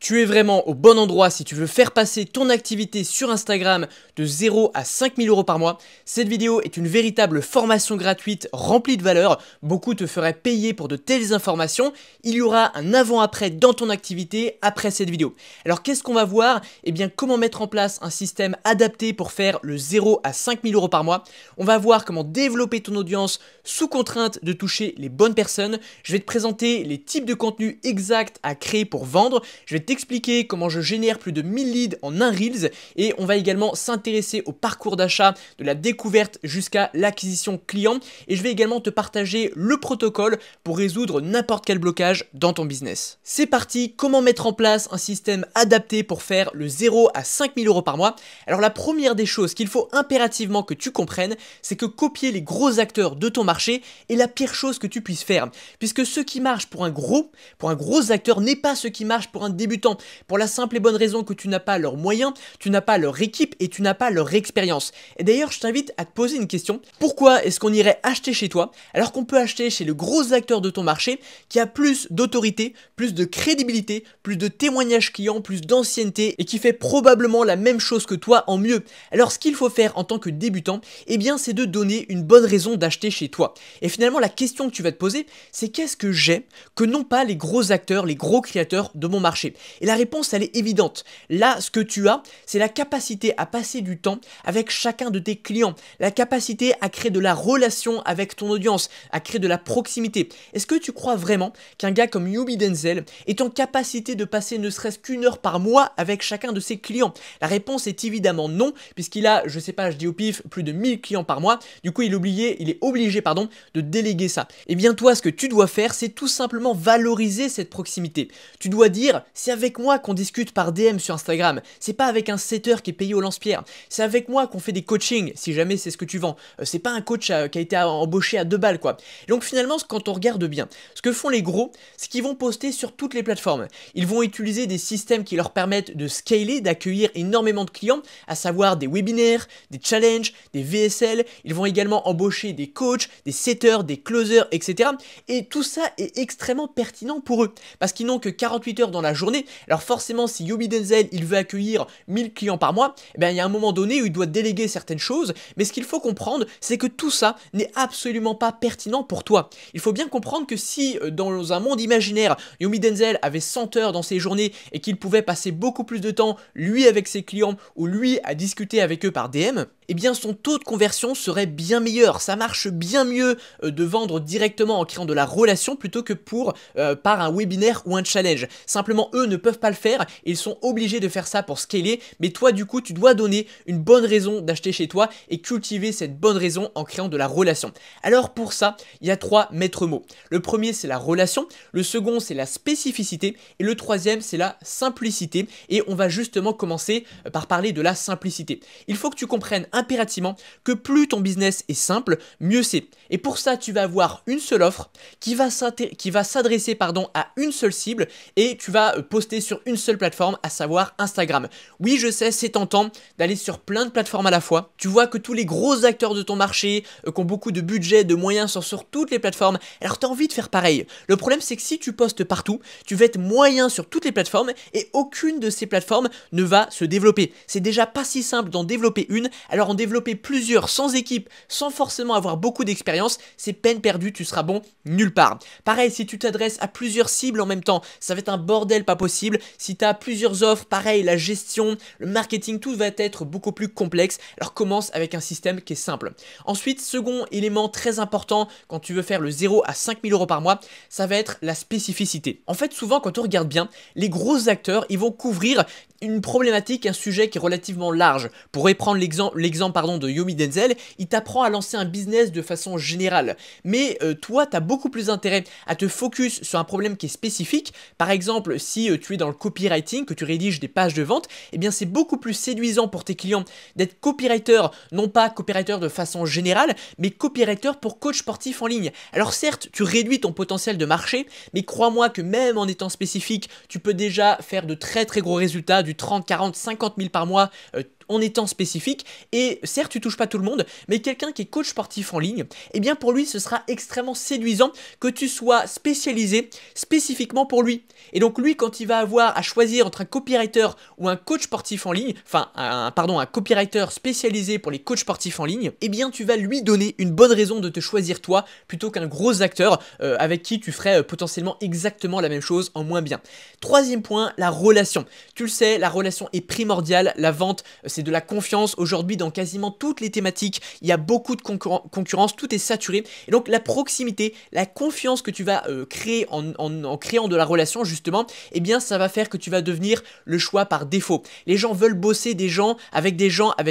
Tu es vraiment au bon endroit si tu veux faire passer ton activité sur Instagram de 0 à 5 000 € par mois. Cette vidéo est une véritable formation gratuite remplie de valeur. Beaucoup te feraient payer pour de telles informations. Il y aura un avant-après dans ton activité après cette vidéo. Alors qu'est-ce qu'on va voir? Eh bien comment mettre en place un système adapté pour faire le 0 à 5 000 € par mois. On va voir comment développer ton audience sous contrainte de toucher les bonnes personnes. Je vais te présenter les types de contenus exacts à créer pour vendre. Je vais t'expliquer comment je génère plus de 1000 leads en un Reels et on va également s'intéresser au parcours d'achat de la découverte jusqu'à l'acquisition client et je vais également te partager le protocole pour résoudre n'importe quel blocage dans ton business. C'est parti, comment mettre en place un système adapté pour faire le 0 à 5 000 € par mois. Alors la première des choses qu'il faut impérativement que tu comprennes, c'est que copier les gros acteurs de ton marché est la pire chose que tu puisses faire, puisque ce qui marche pour un gros acteur n'est pas ce qui marche pour un débutant, pour la simple et bonne raison que tu n'as pas leurs moyens, tu n'as pas leur équipe et tu n'as pas leur expérience. Et d'ailleurs, je t'invite à te poser une question. Pourquoi est-ce qu'on irait acheter chez toi alors qu'on peut acheter chez le gros acteur de ton marché qui a plus d'autorité, plus de crédibilité, plus de témoignages clients, plus d'ancienneté et qui fait probablement la même chose que toi en mieux? Alors ce qu'il faut faire en tant que débutant, eh bien c'est de donner une bonne raison d'acheter chez toi. Et finalement la question que tu vas te poser, c'est qu'est-ce que j'ai que n'ont pas les gros acteurs, les gros créateurs de mon marché? Et la réponse, elle est évidente. Là, ce que tu as, c'est la capacité à passer du temps avec chacun de tes clients, la capacité à créer de la relation avec ton audience, à créer de la proximité. Est-ce que tu crois vraiment qu'un gars comme Youbi Denzel est en capacité de passer ne serait-ce qu'une heure par mois avec chacun de ses clients? La réponse est évidemment non, puisqu'il a, je sais pas, je dis au pif, plus de 1000 clients par mois. Du coup, il est obligé de déléguer ça. Et bien toi, ce que tu dois faire, c'est tout simplement valoriser cette proximité. Tu dois dire, c'est avec moi qu'on discute par DM sur Instagram, c'est pas avec un setter qui est payé au lance-pierre, c'est avec moi qu'on fait des coachings, si jamais c'est ce que tu vends, c'est pas un coach qui a été embauché à 2 balles quoi. Et donc finalement, quand on regarde bien, ce que font les gros, c'est qu'ils vont poster sur toutes les plateformes, ils vont utiliser des systèmes qui leur permettent de scaler, d'accueillir énormément de clients, à savoir des webinaires, des challenges, des VSL, ils vont également embaucher des coachs, des setters, des closers, etc. Et tout ça est extrêmement pertinent pour eux, parce qu'ils n'ont que 48 heures dans la journée. Alors forcément, si Youbi Denzel il veut accueillir 1000 clients par mois, eh bien, il y a un moment donné où il doit déléguer certaines choses, mais ce qu'il faut comprendre, c'est que tout ça n'est absolument pas pertinent pour toi. Il faut bien comprendre que si dans un monde imaginaire, Youbi Denzel avait 100 heures dans ses journées et qu'il pouvait passer beaucoup plus de temps, lui avec ses clients ou lui à discuter avec eux par DM, eh bien son taux de conversion serait bien meilleur. Ça marche bien mieux de vendre directement en créant de la relation plutôt que par un webinaire ou un challenge. Simplement, eux ne peuvent pas le faire, ils sont obligés de faire ça pour scaler, mais toi du coup tu dois donner une bonne raison d'acheter chez toi et cultiver cette bonne raison en créant de la relation. Alors pour ça, il y a 3 maîtres mots. Le premier c'est la relation, le second c'est la spécificité et le troisième c'est la simplicité et on va justement commencer par parler de la simplicité. Il faut que tu comprennes impérativement que plus ton business est simple, mieux c'est. Et pour ça, tu vas avoir une seule offre qui va s'adresser à une seule cible et tu vas poster sur une seule plateforme, à savoir Instagram. Oui, je sais, c'est tentant d'aller sur plein de plateformes à la fois. Tu vois que tous les gros acteurs de ton marché qui ont beaucoup de budget, de moyens sont sur toutes les plateformes. Alors tu as envie de faire pareil. Le problème, c'est que si tu postes partout, tu vas être moyen sur toutes les plateformes et aucune de ces plateformes ne va se développer. C'est déjà pas si simple d'en développer une, alors en développer plusieurs sans équipe, sans forcément avoir beaucoup d'expérience, c'est peine perdue, tu seras bon nulle part. Pareil, si tu t'adresses à plusieurs cibles en même temps, ça va être un bordel pas possible. Si tu as plusieurs offres, pareil, la gestion, le marketing, tout va être beaucoup plus complexe. Alors commence avec un système qui est simple. Ensuite, second élément très important quand tu veux faire le 0 à 5 000 € par mois, ça va être la spécificité. En fait, souvent quand on regarde bien, les gros acteurs, ils vont couvrir une problématique, un sujet qui est relativement large. Pour reprendre l'exemple de Youbi Denzel, il t'apprend à lancer un business de façon générale. Mais toi, tu as beaucoup plus intérêt à te focus sur un problème qui est spécifique. Par exemple, si tu es dans le copywriting, que tu rédiges des pages de vente, eh bien c'est beaucoup plus séduisant pour tes clients d'être copywriter, non pas copywriter de façon générale, mais copywriter pour coach sportif en ligne. Alors certes, tu réduis ton potentiel de marché, mais crois-moi que même en étant spécifique, tu peux déjà faire de très très gros résultats, du 30, 40, 50 000 par mois en étant spécifique. Et certes, tu touches pas tout le monde, mais quelqu'un qui est coach sportif en ligne, eh bien pour lui, ce sera extrêmement séduisant que tu sois spécialisé spécifiquement pour lui. Et donc lui, quand il va avoir à choisir entre un copywriter ou un coach sportif en ligne, enfin, un copywriter spécialisé pour les coachs sportifs en ligne, eh bien tu vas lui donner une bonne raison de te choisir toi plutôt qu'un gros acteur avec qui tu ferais potentiellement exactement la même chose en moins bien. Troisième point, la relation. Tu le sais, la relation est primordiale. La vente, c'est de la confiance. Aujourd'hui, dans quasiment toutes les thématiques, il y a beaucoup de concurrence, tout est saturé. Et donc la proximité, la confiance que tu vas créer en créant de la relation justement, eh bien ça va faire que tu vas devenir le choix par défaut. Les gens veulent bosser des gens avec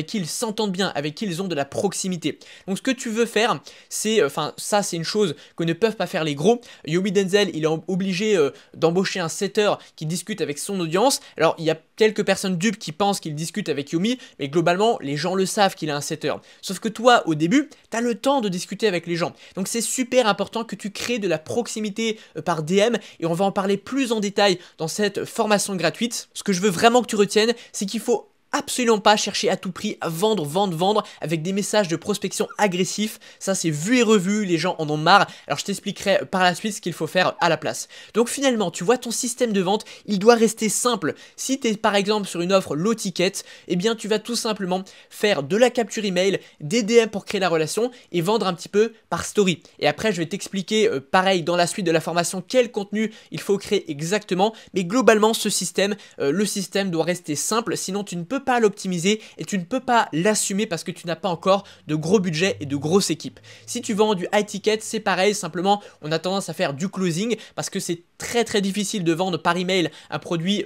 qui ils s'entendent bien, avec qui ils ont de la proximité. Donc ce que tu veux faire, c'est, ça c'est une chose que ne peuvent pas faire les gros. Yomi Denzel, il est obligé d'embaucher un setter qui discute avec son audience. Alors il y a quelques personnes dupes qui pensent qu'il discute avec Yomi, mais globalement les gens le savent qu'il a un setter. Sauf que toi au début, tu as le temps de discuter avec les gens. Donc c'est super important que tu crées de la proximité par DM et on va en parler plus en détail dans cette formation gratuite. Ce que je veux vraiment que tu retiennes, c'est qu'il faut absolument pas chercher à tout prix à vendre avec des messages de prospection agressifs. Ça c'est vu et revu, les gens en ont marre. Alors je t'expliquerai par la suite ce qu'il faut faire à la place. Donc finalement, tu vois, ton système de vente, il doit rester simple. Si tu es par exemple sur une offre low ticket, eh bien tu vas tout simplement faire de la capture email, des DM pour créer la relation et vendre un petit peu par story. Et après je vais t'expliquer pareil dans la suite de la formation quel contenu il faut créer exactement. Mais globalement ce système, le système doit rester simple, sinon tu ne peux pas l'optimiser et tu ne peux pas l'assumer parce que tu n'as pas encore de gros budget et de grosses équipes. Si tu vends du high ticket, c'est pareil, simplement on a tendance à faire du closing parce que c'est très difficile de vendre par email un produit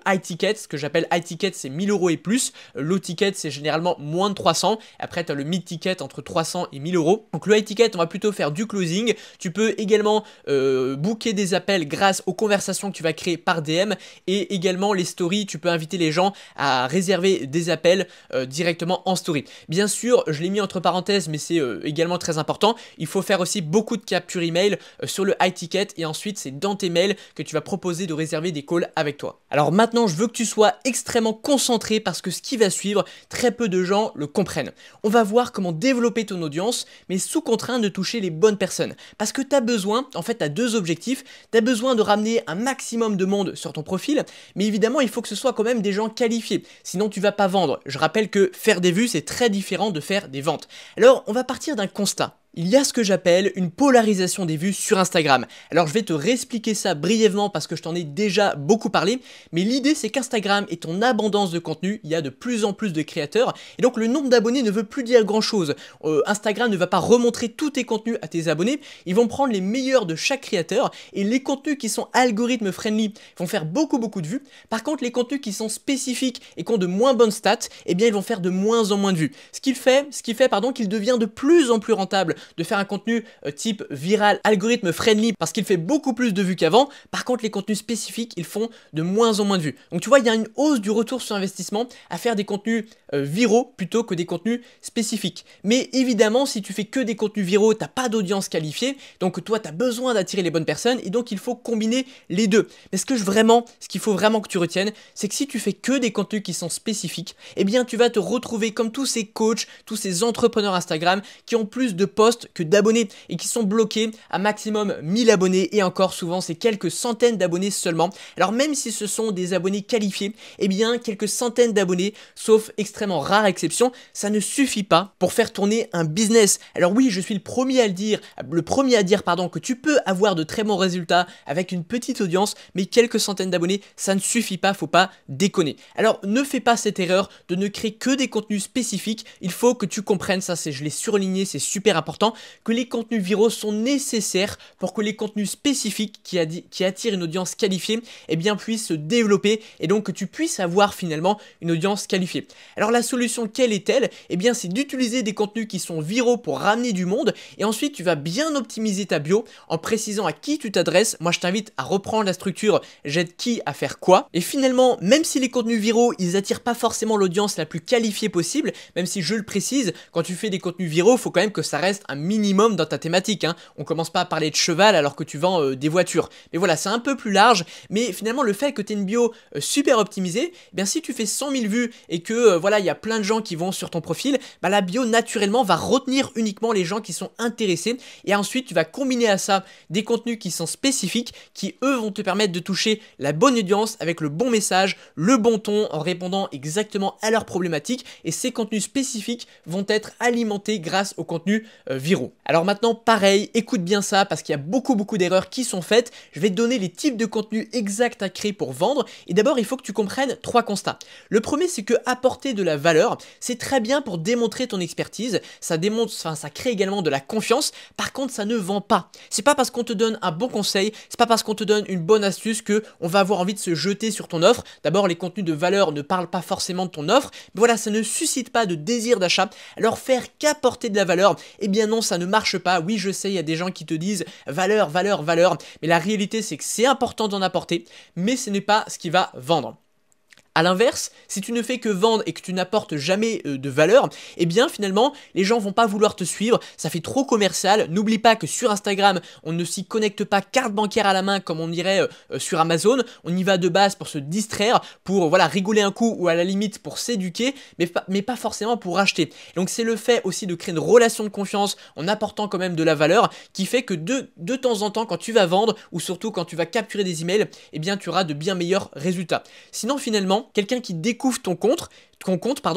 high ticket. Ce que j'appelle high ticket, c'est 1000 € et plus. Low ticket, c'est généralement moins de 300. Après, tu as le mid ticket entre 300 et 1000 €. Donc le high ticket, on va plutôt faire du closing. Tu peux également booker des appels grâce aux conversations que tu vas créer par DM et également les stories. Tu peux inviter les gens à réserver des appels directement en story. Bien sûr, je l'ai mis entre parenthèses, mais c'est également très important. Il faut faire aussi beaucoup de capture email sur le high ticket et ensuite c'est dans tes mails que tu vas proposer de réserver des calls avec toi. Alors maintenant, je veux que tu sois extrêmement concentré parce que ce qui va suivre, très peu de gens le comprennent. On va voir comment développer ton audience, mais sous contrainte de toucher les bonnes personnes. Parce que tu as besoin, en fait, tu as deux objectifs. Tu as besoin de ramener un maximum de monde sur ton profil, mais évidemment, il faut que ce soit quand même des gens qualifiés. Sinon, tu vas pas vendre. Je rappelle que faire des vues, c'est très différent de faire des ventes. Alors, on va partir d'un constat. Il y a ce que j'appelle une polarisation des vues sur Instagram. Alors je vais te réexpliquer ça brièvement parce que je t'en ai déjà beaucoup parlé, mais l'idée c'est qu'Instagram est en abondance de contenu, il y a de plus en plus de créateurs, et donc le nombre d'abonnés ne veut plus dire grand chose. Instagram ne va pas remontrer tous tes contenus à tes abonnés, ils vont prendre les meilleurs de chaque créateur, et les contenus qui sont algorithme friendly vont faire beaucoup de vues. Par contre les contenus qui sont spécifiques et qui ont de moins bonnes stats, eh bien ils vont faire de moins en moins de vues. Ce qui fait qu'il devient de plus en plus rentable de faire un contenu type viral, algorithme friendly parce qu'il fait beaucoup plus de vues qu'avant. Par contre les contenus spécifiques ils font de moins en moins de vues. Donc tu vois, il y a une hausse du retour sur investissement à faire des contenus viraux plutôt que des contenus spécifiques. Mais évidemment si tu fais que des contenus viraux, t'as pas d'audience qualifiée, donc toi tu as besoin d'attirer les bonnes personnes et donc il faut combiner les deux. Mais ce qu'il faut vraiment que tu retiennes, c'est que si tu fais que des contenus qui sont spécifiques, eh bien tu vas te retrouver comme tous ces coachs, tous ces entrepreneurs Instagram qui ont plus de posts que d'abonnés et qui sont bloqués à maximum 1000 abonnés et encore souvent c'est quelques centaines d'abonnés seulement. Alors même si ce sont des abonnés qualifiés, eh bien quelques centaines d'abonnés, sauf extrêmement rare exception, ça ne suffit pas pour faire tourner un business. Alors oui, je suis le premier à dire que tu peux avoir de très bons résultats avec une petite audience, mais quelques centaines d'abonnés, ça ne suffit pas, faut pas déconner. Alors ne fais pas cette erreur de ne créer que des contenus spécifiques, il faut que tu comprennes ça, je l'ai surligné, c'est super important, que les contenus viraux sont nécessaires pour que les contenus spécifiques qui attirent une audience qualifiée eh bien, puissent se développer et donc que tu puisses avoir finalement une audience qualifiée. Alors la solution, quelle est-elle? Eh bien c'est d'utiliser des contenus qui sont viraux pour ramener du monde et ensuite tu vas bien optimiser ta bio en précisant à qui tu t'adresses. Moi je t'invite à reprendre la structure j'aide qui à faire quoi et finalement même si les contenus viraux ils attirent pas forcément l'audience la plus qualifiée possible, même si je le précise, quand tu fais des contenus viraux il faut quand même que ça reste un minimum dans ta thématique, hein. On commence pas à parler de cheval alors que tu vends des voitures. Mais voilà, c'est un peu plus large, mais finalement le fait que tu aies une bio super optimisée, eh bien si tu fais 100 000 vues et que voilà, il y a plein de gens qui vont sur ton profil, bah, la bio naturellement va retenir uniquement les gens qui sont intéressés, et ensuite tu vas combiner à ça des contenus qui sont spécifiques, qui eux vont te permettre de toucher la bonne audience avec le bon message, le bon ton, en répondant exactement à leurs problématiques, et ces contenus spécifiques vont être alimentés grâce aux contenus viraux. Alors maintenant pareil, écoute bien ça parce qu'il y a beaucoup d'erreurs qui sont faites. Je vais te donner les types de contenus exacts à créer pour vendre, et d'abord il faut que tu comprennes 3 constats. Le premier, c'est que apporter de la valeur, c'est très bien pour démontrer ton expertise, ça démontre, enfin ça crée également de la confiance. Par contre ça ne vend pas. C'est pas parce qu'on te donne un bon conseil, c'est pas parce qu'on te donne une bonne astuce que on va avoir envie de se jeter sur ton offre. D'abord les contenus de valeur ne parlent pas forcément de ton offre, mais voilà, ça ne suscite pas de désir d'achat. Alors faire qu'apporter de la valeur, eh bien non, ça ne marche pas. Oui, je sais, il y a des gens qui te disent valeur, mais la réalité c'est que c'est important d'en apporter, mais ce n'est pas ce qui va vendre. A l'inverse, si tu ne fais que vendre et que tu n'apportes jamais de valeur, eh bien finalement les gens vont pas vouloir te suivre, ça fait trop commercial. N'oublie pas que sur Instagram, on ne s'y connecte pas carte bancaire à la main comme on irait sur Amazon. On y va de base pour se distraire, pour voilà, rigoler un coup ou à la limite pour s'éduquer, mais pas forcément pour acheter. Donc c'est le fait aussi de créer une relation de confiance en apportant quand même de la valeur qui fait que de temps en temps, quand tu vas vendre ou surtout quand tu vas capturer des emails, eh bien tu auras de bien meilleurs résultats. Sinon finalement, quelqu'un qui découvre ton compte,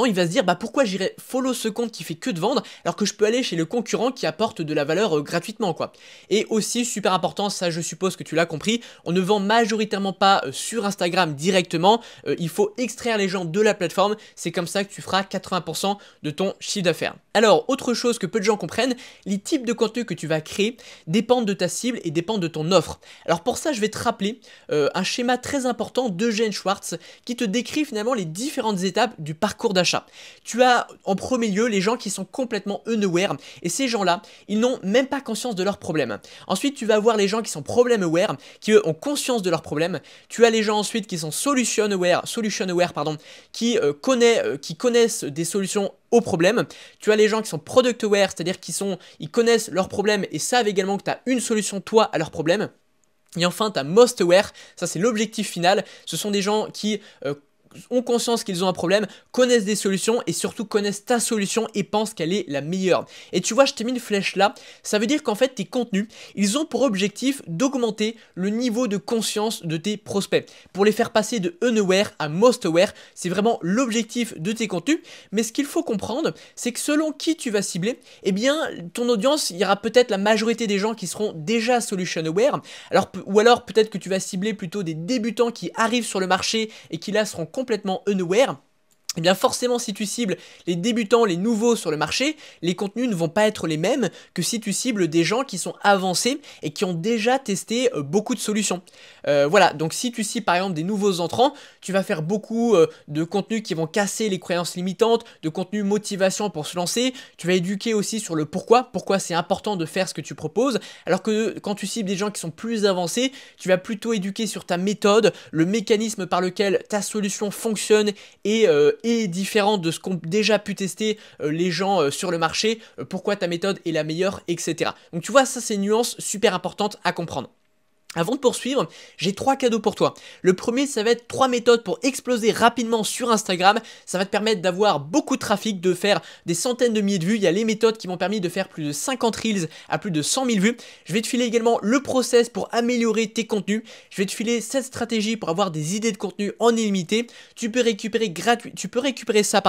il va se dire bah pourquoi j'irais follow ce compte qui fait que de vendre alors que je peux aller chez le concurrent qui apporte de la valeur gratuitement quoi. Et aussi super important, ça je suppose que tu l'as compris, on ne vend majoritairement pas sur Instagram directement, il faut extraire les gens de la plateforme, c'est comme ça que tu feras 80% de ton chiffre d'affaires. Alors autre chose que peu de gens comprennent, les types de contenu que tu vas créer dépendent de ta cible et dépendent de ton offre. Alors pour ça je vais te rappeler un schéma très important d'Eugène Schwartz qui te décrit finalement les différentes étapes du parcours d'achat. Tu as en premier lieu les gens qui sont complètement unaware, et ces gens-là, ils n'ont même pas conscience de leurs problèmes. Ensuite, tu vas avoir les gens qui sont problem aware, qui eux ont conscience de leurs problèmes. Tu as les gens ensuite qui sont solution aware, qui connaissent des solutions aux problèmes. Tu as les gens qui sont product aware, c'est-à-dire ils connaissent leurs problèmes et savent également que tu as une solution toi à leurs problèmes. Et enfin, tu as most aware, ça c'est l'objectif final, ce sont des gens qui ont conscience qu'ils ont un problème, connaissent des solutions et surtout connaissent ta solution et pensent qu'elle est la meilleure. Et tu vois, je t'ai mis une flèche là, ça veut dire qu'en fait tes contenus, ils ont pour objectif d'augmenter le niveau de conscience de tes prospects. Pour les faire passer de unaware à most aware, c'est vraiment l'objectif de tes contenus. Mais ce qu'il faut comprendre, c'est que selon qui tu vas cibler, eh bien ton audience, il y aura peut-être la majorité des gens qui seront déjà solution aware, ou alors peut-être que tu vas cibler plutôt des débutants qui arrivent sur le marché et qui là seront complètement unaware. Et bien forcément si tu cibles les débutants, les nouveaux sur le marché, les contenus ne vont pas être les mêmes que si tu cibles des gens qui sont avancés et qui ont déjà testé beaucoup de solutions. Voilà, donc si tu cibles par exemple des nouveaux entrants, tu vas faire beaucoup de contenus qui vont casser les croyances limitantes, de contenu motivation pour se lancer, tu vas éduquer aussi sur le pourquoi c'est important de faire ce que tu proposes, alors que quand tu cibles des gens qui sont plus avancés, tu vas plutôt éduquer sur ta méthode, le mécanisme par lequel ta solution fonctionne et différente de ce qu'ont déjà pu tester les gens sur le marché, pourquoi ta méthode est la meilleure, etc. Donc tu vois, ça c'est une nuance super importante à comprendre. Avant de poursuivre, j'ai 3 cadeaux pour toi. Le premier, ça va être 3 méthodes pour exploser rapidement sur Instagram. Ça va te permettre d'avoir beaucoup de trafic, de faire des centaines de milliers de vues. Il y a les méthodes qui m'ont permis de faire plus de 50 Reels à plus de 100 000 vues. Je vais te filer également le process pour améliorer tes contenus. Je vais te filer cette stratégie pour avoir des idées de contenu en illimité. Tu peux récupérer ça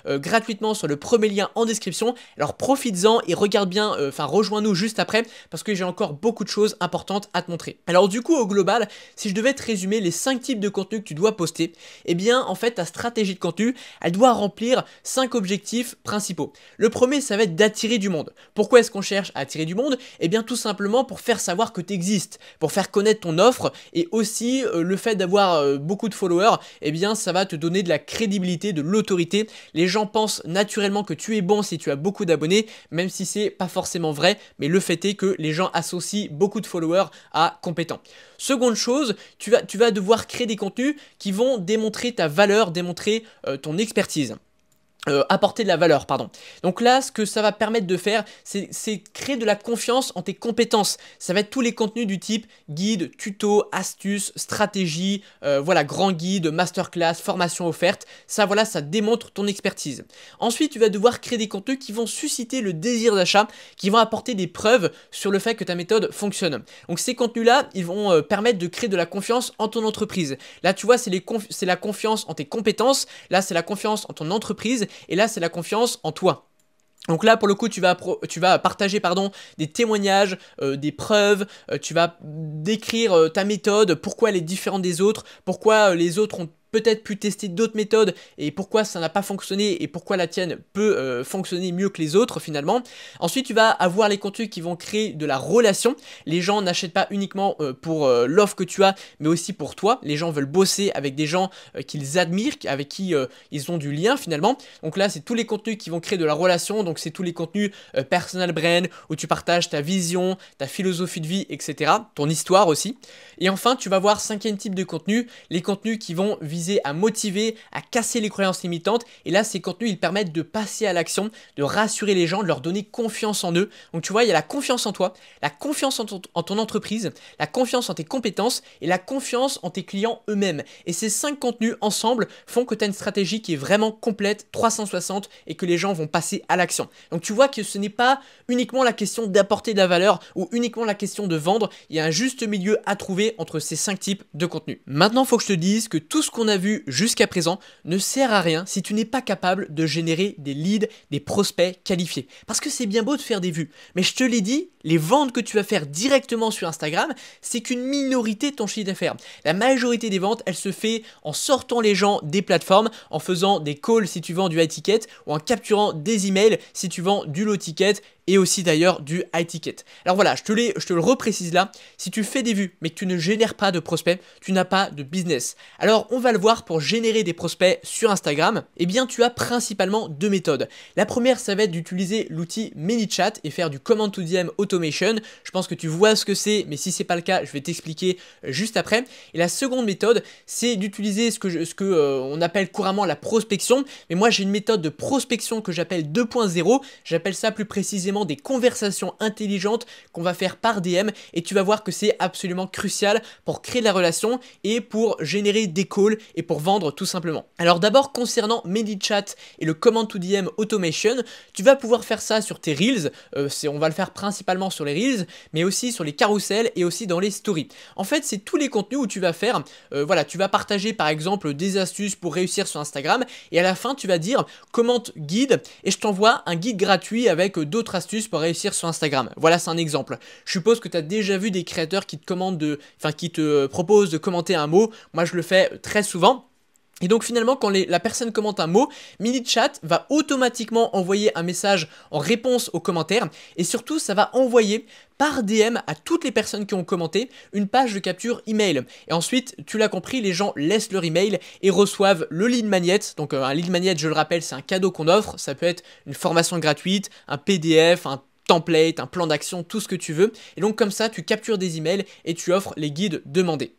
gratuitement sur le premier lien en description. Alors profites-en et regarde bien, rejoins-nous juste après parce que j'ai encore beaucoup de choses importantes à te montrer. Alors du coup au global, si je devais te résumer les 5 types de contenu que tu dois poster, eh bien en fait ta stratégie de contenu, elle doit remplir 5 objectifs principaux. Le premier, ça va être d'attirer du monde. Pourquoi est-ce qu'on cherche à attirer du monde? Eh bien tout simplement pour faire savoir que tu existes, pour faire connaître ton offre, et aussi le fait d'avoir beaucoup de followers, eh bien ça va te donner de la crédibilité, de l'autorité. Les gens pensent naturellement que tu es bon si tu as beaucoup d'abonnés, même si c'est pas forcément vrai, mais le fait est que les gens associent beaucoup de followers à compétent. Seconde chose, tu vas devoir créer des contenus qui vont démontrer ta valeur, démontrer ton expertise. apporter de la valeur, pardon. Donc là, ce que ça va permettre de faire, c'est créer de la confiance en tes compétences. Ça va être tous les contenus du type guide, tuto, astuces, stratégie, voilà, grand guide, masterclass, formation offerte. Ça, voilà, ça démontre ton expertise. Ensuite, tu vas devoir créer des contenus qui vont susciter le désir d'achat, qui vont apporter des preuves sur le fait que ta méthode fonctionne. Donc ces contenus-là, ils vont permettre de créer de la confiance en ton entreprise. Là, tu vois, c'est la confiance en tes compétences. Là, c'est la confiance en ton entreprise. Et là, c'est la confiance en toi. Donc là, pour le coup, tu vas partager des témoignages, des preuves, tu vas décrire ta méthode, pourquoi elle est différente des autres, pourquoi les autres ont peut-être pu tester d'autres méthodes et pourquoi ça n'a pas fonctionné et pourquoi la tienne peut fonctionner mieux que les autres finalement. Ensuite, tu vas avoir les contenus qui vont créer de la relation. Les gens n'achètent pas uniquement pour l'offre que tu as, mais aussi pour toi. Les gens veulent bosser avec des gens qu'ils admirent, avec qui ils ont du lien finalement. Donc là, c'est tous les contenus qui vont créer de la relation. Donc c'est tous les contenus personal brand où tu partages ta vision, ta philosophie de vie, etc. Ton histoire aussi. Et enfin, tu vas voir cinquième type de contenu, les contenus qui vont viser à motiver, à casser les croyances limitantes. Et là, ces contenus, ils permettent de passer à l'action, de rassurer les gens, de leur donner confiance en eux. Donc tu vois, il y a la confiance en toi, la confiance en ton entreprise, la confiance en tes compétences et la confiance en tes clients eux-mêmes. Et ces 5 contenus ensemble font que tu as une stratégie qui est vraiment complète, 360 et que les gens vont passer à l'action. Donc tu vois que ce n'est pas uniquement la question d'apporter de la valeur ou uniquement la question de vendre. Il y a un juste milieu à trouver entre ces 5 types de contenus. Maintenant, il faut que je te dise que tout ce qu'on a vu jusqu'à présent ne sert à rien si tu n'es pas capable de générer des leads, des prospects qualifiés. Parce que c'est bien beau de faire des vues, mais je te l'ai dit, les ventes que tu vas faire directement sur Instagram, c'est qu'une minorité de ton chiffre d'affaires. La majorité des ventes, elle se fait en sortant les gens des plateformes, en faisant des calls si tu vends du high ticket ou en capturant des emails si tu vends du low ticket et aussi d'ailleurs du high ticket. Alors voilà, je te le reprécise là, si tu fais des vues mais que tu ne génères pas de prospects, tu n'as pas de business. Alors on va le voir, pour générer des prospects sur Instagram, eh bien tu as principalement 2 méthodes. La première, ça va être d'utiliser l'outil ManyChat et faire du command to DM automation. Je pense que tu vois ce que c'est, mais si c'est pas le cas, je vais t'expliquer juste après. Et la seconde méthode, c'est d'utiliser ce que on appelle couramment la prospection, mais moi j'ai une méthode de prospection que j'appelle 2.0, j'appelle ça plus précisément des conversations intelligentes qu'on va faire par DM, et tu vas voir que c'est absolument crucial pour créer de la relation et pour générer des calls et pour vendre tout simplement. Alors d'abord, concernant ManyChat et le command to DM automation, tu vas pouvoir faire ça sur tes reels, on va le faire principalement sur les reels, mais aussi sur les carousels et aussi dans les stories. En fait, c'est tous les contenus où tu vas faire, voilà, tu vas partager par exemple des astuces pour réussir sur Instagram, et à la fin tu vas dire commente guide et je t'envoie un guide gratuit avec d'autres astuces pour réussir sur Instagram. Voilà, c'est un exemple. Je suppose que tu as déjà vu des créateurs qui te proposent de commenter un mot. Moi, je le fais très souvent. Et donc finalement, quand la personne commente un mot, ManyChat va automatiquement envoyer un message en réponse aux commentaires, et surtout ça va envoyer par DM à toutes les personnes qui ont commenté une page de capture email. Et ensuite, tu l'as compris, les gens laissent leur email et reçoivent le lead magnet. Donc un lead magnet, je le rappelle, c'est un cadeau qu'on offre. Ça peut être une formation gratuite, un PDF, un template, un plan d'action, tout ce que tu veux. Et donc comme ça, tu captures des emails et tu offres les guides demandés.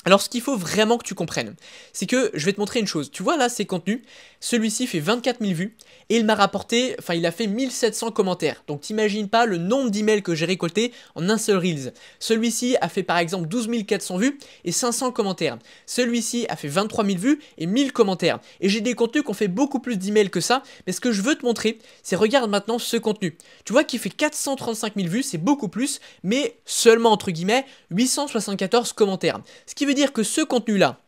Alors ce qu'il faut vraiment que tu comprennes, c'est que je vais te montrer une chose. Tu vois là ces contenus, celui-ci fait 24 000 vues et il m'a rapporté, il a fait 1700 commentaires. Donc t'imagines pas le nombre d'emails que j'ai récolté en un seul Reels. Celui-ci a fait par exemple 12 400 vues et 500 commentaires. Celui-ci a fait 23 000 vues et 1000 commentaires. Et j'ai des contenus qui ont fait beaucoup plus d'emails que ça, mais ce que je veux te montrer, c'est regarde maintenant ce contenu. Tu vois qu'il fait 435 000 vues, c'est beaucoup plus, mais seulement entre guillemets 874 commentaires. Ce qui veut dire que ce contenu-là,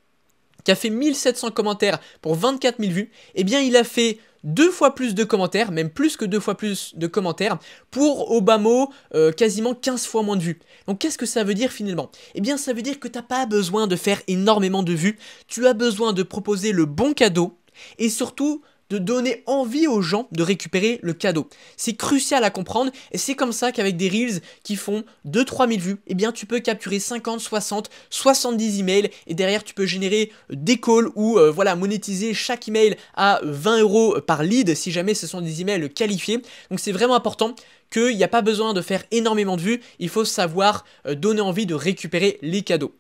qui a fait 1700 commentaires pour 24 000 vues, eh bien il a fait 2 fois plus de commentaires, même plus que 2 fois plus de commentaires, pour au bas mot quasiment 15 fois moins de vues. Donc qu'est-ce que ça veut dire finalement? Eh bien ça veut dire que tu n'as pas besoin de faire énormément de vues, tu as besoin de proposer le bon cadeau et surtout de donner envie aux gens de récupérer le cadeau. C'est crucial à comprendre et c'est comme ça qu'avec des Reels qui font 2-3 000 vues, eh bien tu peux capturer 50, 60, 70 emails et derrière tu peux générer des calls ou voilà, monétiser chaque email à 20 € par lead si jamais ce sont des emails qualifiés. Donc c'est vraiment important qu'il n'y a pas besoin de faire énormément de vues, il faut savoir donner envie de récupérer les cadeaux.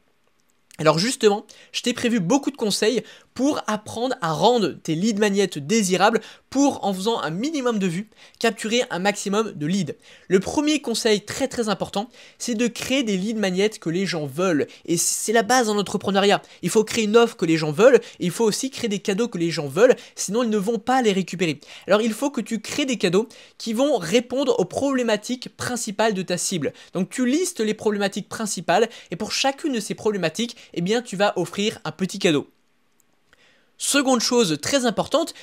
Alors justement, je t'ai prévu beaucoup de conseils pour apprendre à rendre tes lead magnets désirables pour, en faisant un minimum de vues, capturer un maximum de leads. Le premier conseil très important, c'est de créer des lead magnets que les gens veulent. Et c'est la base en entrepreneuriat. Il faut créer une offre que les gens veulent et il faut aussi créer des cadeaux que les gens veulent, sinon ils ne vont pas les récupérer. Alors il faut que tu crées des cadeaux qui vont répondre aux problématiques principales de ta cible. Donc tu listes les problématiques principales et pour chacune de ces problématiques, eh bien tu vas offrir un petit cadeau. Seconde chose très importante,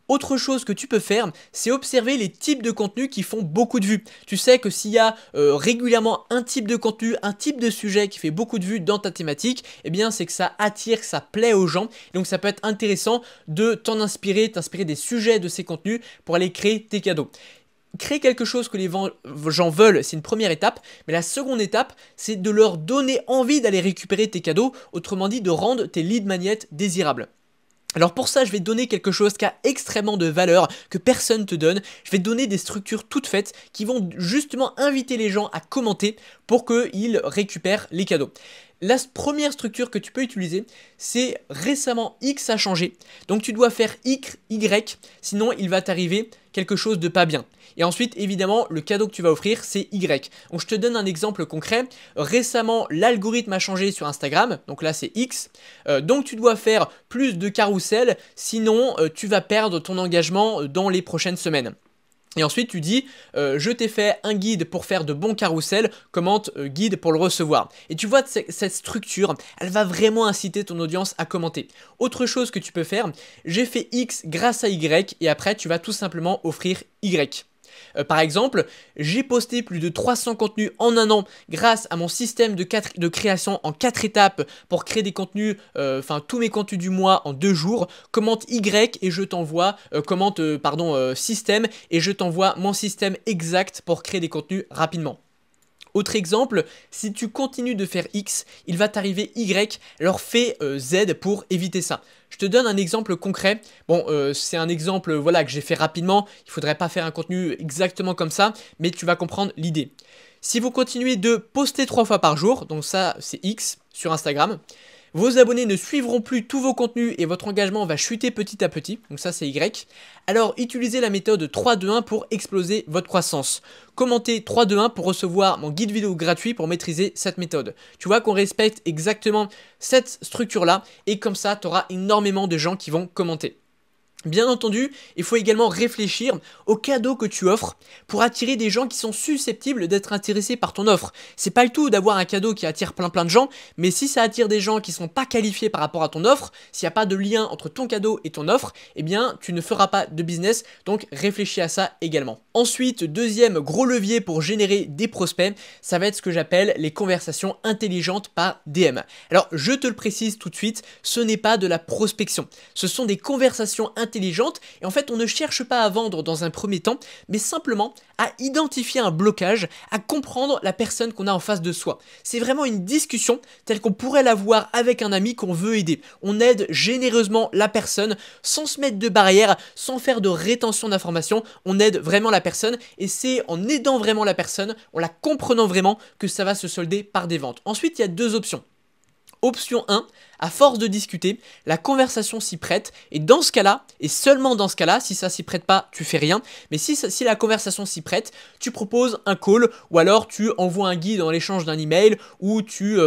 autre chose que tu peux faire, c'est observer les types de contenus qui font beaucoup de vues. Tu sais que s'il y a régulièrement un type de contenu, un type de sujet qui fait beaucoup de vues dans ta thématique, eh bien c'est que ça attire, que ça plaît aux gens. Donc ça peut être intéressant de t'inspirer des sujets de ces contenus pour aller créer tes cadeaux. Créer quelque chose que les gens veulent, c'est une première étape, mais la seconde étape, c'est de leur donner envie d'aller récupérer tes cadeaux, autrement dit de rendre tes lead magnets désirables. Alors pour ça, je vais te donner quelque chose qui a extrêmement de valeur, que personne te donne. Je vais te donner des structures toutes faites qui vont justement inviter les gens à commenter pour qu'ils récupèrent les cadeaux. La première structure que tu peux utiliser, c'est récemment X a changé. Donc tu dois faire Y, sinon il va t'arriver quelque chose de pas bien. Et ensuite, évidemment, le cadeau que tu vas offrir, c'est Y. Donc je te donne un exemple concret. Récemment, l'algorithme a changé sur Instagram. Donc là, c'est X. Donc tu dois faire plus de carousel, sinon tu vas perdre ton engagement dans les prochaines semaines. Et ensuite tu dis, je t'ai fait un guide pour faire de bons carousels, commente guide pour le recevoir. Et tu vois, cette structure, elle va vraiment inciter ton audience à commenter. Autre chose que tu peux faire, j'ai fait X grâce à Y et après tu vas tout simplement offrir Y. Par exemple, j'ai posté plus de 300 contenus en un an grâce à mon système de création en 4 étapes pour créer des contenus, tous mes contenus du mois en 2 jours. Commente Y et je t'envoie, système et je t'envoie mon système exact pour créer des contenus rapidement. Autre exemple, si tu continues de faire X, il va t'arriver Y, alors fais Z pour éviter ça. Je te donne un exemple concret. Bon, c'est un exemple que j'ai fait rapidement. Il ne faudrait pas faire un contenu exactement comme ça, mais tu vas comprendre l'idée. Si vous continuez de poster 3 fois par jour, donc ça c'est X sur Instagram, vos abonnés ne suivront plus tous vos contenus et votre engagement va chuter petit à petit, donc ça c'est Y. Alors utilisez la méthode 3-2-1 pour exploser votre croissance. Commentez 3-2-1 pour recevoir mon guide vidéo gratuit pour maîtriser cette méthode. Tu vois qu'on respecte exactement cette structure-là et comme ça tu auras énormément de gens qui vont commenter. Bien entendu, il faut également réfléchir aux cadeaux que tu offres pour attirer des gens qui sont susceptibles d'être intéressés par ton offre. C'est pas le tout d'avoir un cadeau qui attire plein de gens, mais si ça attire des gens qui sont pas qualifiés par rapport à ton offre, s'il n'y a pas de lien entre ton cadeau et ton offre, eh bien tu ne feras pas de business, donc réfléchis à ça également. Ensuite, deuxième gros levier pour générer des prospects, ça va être ce que j'appelle les conversations intelligentes par DM. Alors je te le précise tout de suite, ce n'est pas de la prospection, ce sont des conversations intelligente et en fait on ne cherche pas à vendre dans un premier temps mais simplement à identifier un blocage, à comprendre la personne qu'on a en face de soi. C'est vraiment une discussion telle qu'on pourrait l'avoir avec un ami qu'on veut aider. On aide généreusement la personne sans se mettre de barrière, sans faire de rétention d'informations, on aide vraiment la personne et c'est en aidant vraiment la personne, en la comprenant vraiment que ça va se solder par des ventes. Ensuite il y a deux options. Option 1, à force de discuter, la conversation s'y prête et dans ce cas-là, et seulement dans ce cas-là, si ça s'y prête pas, tu fais rien, mais si la conversation s'y prête, tu proposes un call ou alors tu envoies un guide en l'échange d'un email ou tu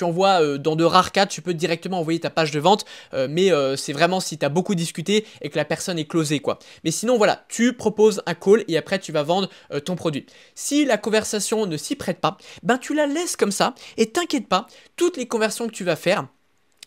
envoies dans de rares cas, tu peux directement envoyer ta page de vente, mais c'est vraiment si tu as beaucoup discuté et que la personne est closée quoi. Mais sinon voilà, tu proposes un call et après tu vas vendre ton produit. Si la conversation ne s'y prête pas, ben tu la laisses comme ça et t'inquiète pas, toutes les conversations que tu vas faire,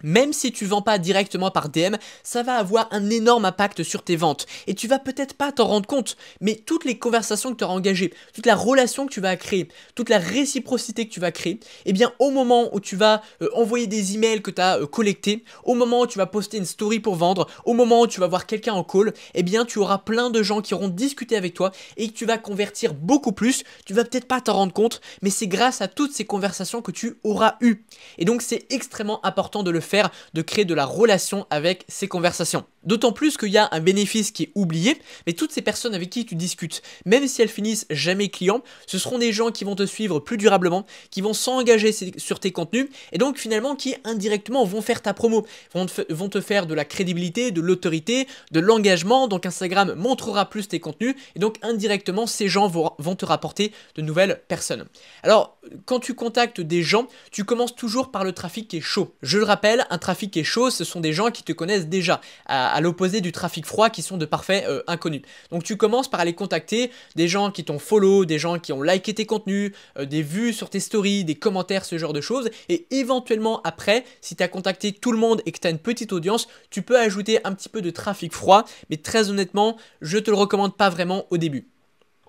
même si tu vends pas directement par DM, ça va avoir un énorme impact sur tes ventes. Et tu vas peut-être pas t'en rendre compte, mais toutes les conversations que tu auras engagées, toute la relation que tu vas créer, toute la réciprocité que tu vas créer, eh bien au moment où tu vas envoyer des emails que tu as collectés, au moment où tu vas poster une story pour vendre, au moment où tu vas voir quelqu'un en call, eh bien tu auras plein de gens qui auront discuté avec toi et que tu vas convertir beaucoup plus. Tu vas peut-être pas t'en rendre compte, mais c'est grâce à toutes ces conversations que tu auras eues. Et donc c'est extrêmement important de le faire. faire, de créer de la relation avec ces conversations. D'autant plus qu'il y a un bénéfice qui est oublié, mais toutes ces personnes avec qui tu discutes, même si elles finissent jamais clients, ce seront des gens qui vont te suivre plus durablement, qui vont s'engager sur tes contenus, et donc finalement qui indirectement vont faire ta promo, vont te faire de la crédibilité, de l'autorité, de l'engagement. Donc Instagram montrera plus tes contenus, et donc indirectement ces gens vont te rapporter de nouvelles personnes. Alors quand tu contactes des gens, tu commences toujours par le trafic qui est chaud. Je le rappelle, un trafic qui est chaud, ce sont des gens qui te connaissent déjà, à l'opposé du trafic froid qui sont de parfaits inconnus. Donc tu commences par aller contacter des gens qui t'ont follow, des gens qui ont liké tes contenus, des vues sur tes stories, des commentaires, ce genre de choses, et éventuellement après, si tu as contacté tout le monde et que tu as une petite audience, tu peux ajouter un petit peu de trafic froid, mais très honnêtement, je te le recommande pas vraiment au début.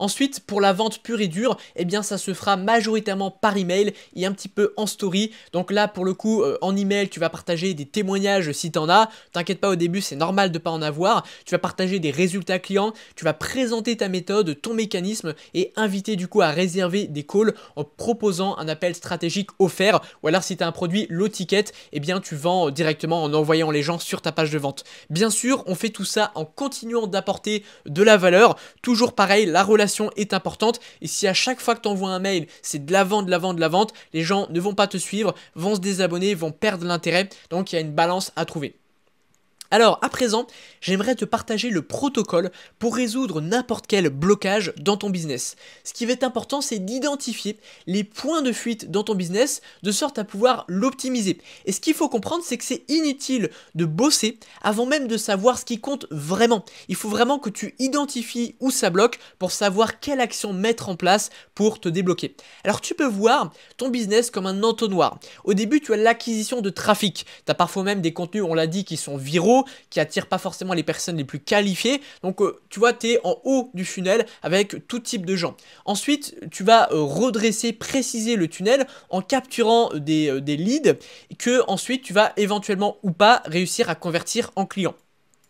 Ensuite, pour la vente pure et dure, eh bien ça se fera majoritairement par email et un petit peu en story. Donc là, pour le coup, en email, tu vas partager des témoignages si tu en as. T'inquiète pas, au début, c'est normal de ne pas en avoir. Tu vas partager des résultats clients, tu vas présenter ta méthode, ton mécanisme et inviter du coup à réserver des calls en proposant un appel stratégique offert. Ou alors si tu as un produit low ticket, eh bien tu vends directement en envoyant les gens sur ta page de vente. Bien sûr, on fait tout ça en continuant d'apporter de la valeur. Toujours pareil, la relation est importante, et si à chaque fois que tu envoies un mail, c'est de la vente, de la vente, de la vente, les gens ne vont pas te suivre, vont se désabonner, vont perdre l'intérêt, donc il y a une balance à trouver. Alors à présent, j'aimerais te partager le protocole pour résoudre n'importe quel blocage dans ton business. Ce qui va être important, c'est d'identifier les points de fuite dans ton business de sorte à pouvoir l'optimiser. Et ce qu'il faut comprendre, c'est que c'est inutile de bosser avant même de savoir ce qui compte vraiment. Il faut vraiment que tu identifies où ça bloque pour savoir quelle action mettre en place pour te débloquer. Alors tu peux voir ton business comme un entonnoir. Au début, tu as l'acquisition de trafic. Tu as parfois même des contenus, on l'a dit, qui sont viraux, qui attirent pas forcément les personnes les plus qualifiées. Donc tu vois, tu es en haut du funnel avec tout type de gens. Ensuite, tu vas redresser, préciser le tunnel en capturant des leads que ensuite tu vas éventuellement ou pas réussir à convertir en clients.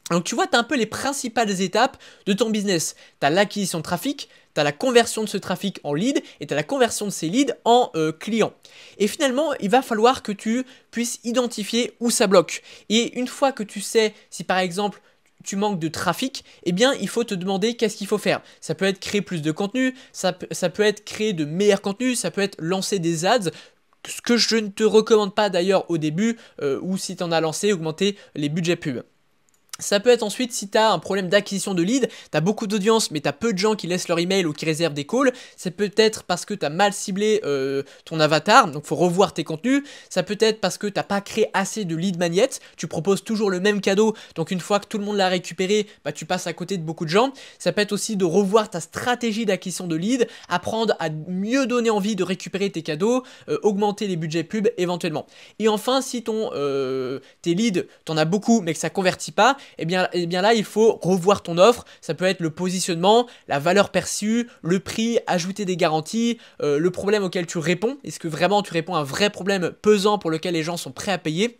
Donc tu vois, tu as un peu les principales étapes de ton business. Tu as l'acquisition de trafic, tu as la conversion de ce trafic en lead et tu as la conversion de ces leads en clients. Et finalement, il va falloir que tu puisses identifier où ça bloque. Et une fois que tu sais si par exemple tu manques de trafic, eh bien il faut te demander qu'est-ce qu'il faut faire. Ça peut être créer plus de contenu, ça peut être créer de meilleurs contenus, ça peut être lancer des ads. Ce que je ne te recommande pas d'ailleurs au début, ou si tu en as lancé, augmenter les budgets pub. Ça peut être ensuite si tu as un problème d'acquisition de leads, tu as beaucoup d'audience mais tu as peu de gens qui laissent leur email ou qui réservent des calls. C'est peut-être parce que tu as mal ciblé ton avatar, donc il faut revoir tes contenus. Ça peut être parce que tu n'as pas créé assez de lead magnets, tu proposes toujours le même cadeau, donc une fois que tout le monde l'a récupéré, bah, tu passes à côté de beaucoup de gens. Ça peut être aussi de revoir ta stratégie d'acquisition de leads, apprendre à mieux donner envie de récupérer tes cadeaux, augmenter les budgets pub éventuellement. Et enfin, si tes leads, tu en as beaucoup mais que ça ne convertit pas, eh bien là, il faut revoir ton offre. Ça peut être le positionnement, la valeur perçue, le prix, ajouter des garanties, le problème auquel tu réponds. Est-ce que vraiment tu réponds à un vrai problème pesant pour lequel les gens sont prêts à payer ?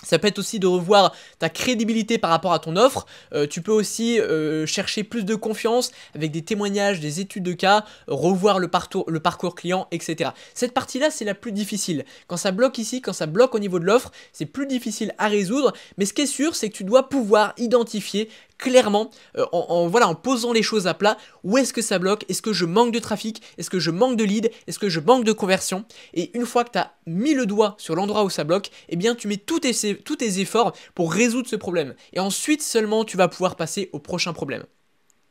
Ça peut être aussi de revoir ta crédibilité par rapport à ton offre. Tu peux aussi chercher plus de confiance avec des témoignages, des études de cas, revoir le parcours client, etc. Cette partie-là, c'est la plus difficile. Quand ça bloque ici, quand ça bloque au niveau de l'offre, c'est plus difficile à résoudre. Mais ce qui est sûr, c'est que tu dois pouvoir identifier clairement, en posant les choses à plat, où est-ce que ça bloque, est-ce que je manque de trafic, est-ce que je manque de lead, est-ce que je manque de conversion. Et une fois que tu as mis le doigt sur l'endroit où ça bloque, eh bien tu mets tous tes efforts pour résoudre ce problème. Et ensuite seulement tu vas pouvoir passer au prochain problème.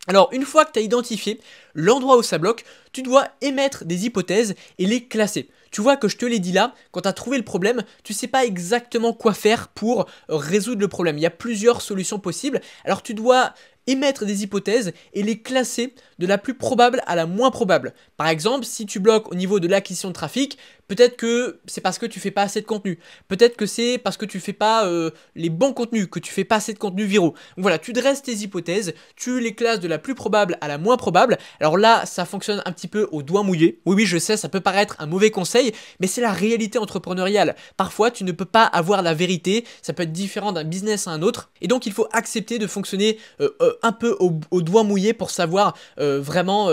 Alors une fois que tu as identifié l'endroit où ça bloque, tu dois émettre des hypothèses et les classer. Tu vois que je te l'ai dit là, quand tu as trouvé le problème, tu ne sais pas exactement quoi faire pour résoudre le problème. Il y a plusieurs solutions possibles, alors tu dois émettre des hypothèses et les classer de la plus probable à la moins probable. Par exemple, si tu bloques au niveau de l'acquisition de trafic, peut-être que c'est parce que tu fais pas assez de contenu. Peut-être que c'est parce que tu fais pas les bons contenus, que tu fais pas assez de contenus viraux. Donc voilà, tu dresses tes hypothèses, tu les classes de la plus probable à la moins probable. Alors là, ça fonctionne un petit peu au doigt mouillé. Oui, je sais, ça peut paraître un mauvais conseil, mais c'est la réalité entrepreneuriale. Parfois, tu ne peux pas avoir la vérité, ça peut être différent d'un business à un autre. Et donc, il faut accepter de fonctionner un peu au doigt mouillé pour savoir vraiment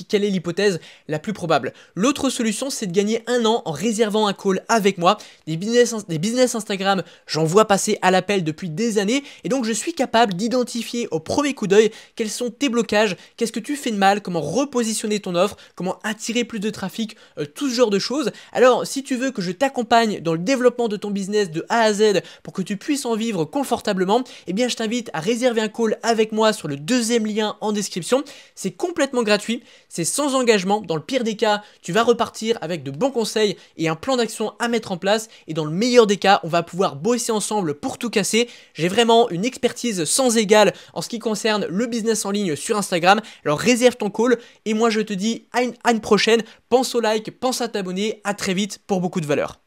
quelle est l'hypothèse la plus probable. L'autre solution, c'est de gagner 1 an en réservant un call avec moi. Des business Instagram, j'en vois passer à l'appel depuis des années et donc je suis capable d'identifier au premier coup d'œil quels sont tes blocages, qu'est-ce que tu fais de mal, comment repositionner ton offre, comment attirer plus de trafic, tout ce genre de choses. Alors si tu veux que je t'accompagne dans le développement de ton business de A à Z pour que tu puisses en vivre confortablement, eh bien je t'invite à réserver un call avec moi sur le deuxième lien en description. C'est complètement gratuit, c'est sans engagement. Dans le pire des cas, tu vas repartir avec de bons conseils et un plan d'action à mettre en place. Et dans le meilleur des cas, on va pouvoir bosser ensemble pour tout casser. J'ai vraiment une expertise sans égale en ce qui concerne le business en ligne sur Instagram. Alors réserve ton call et moi je te dis à une prochaine. Pense au like, pense à t'abonner. À très vite pour beaucoup de valeur.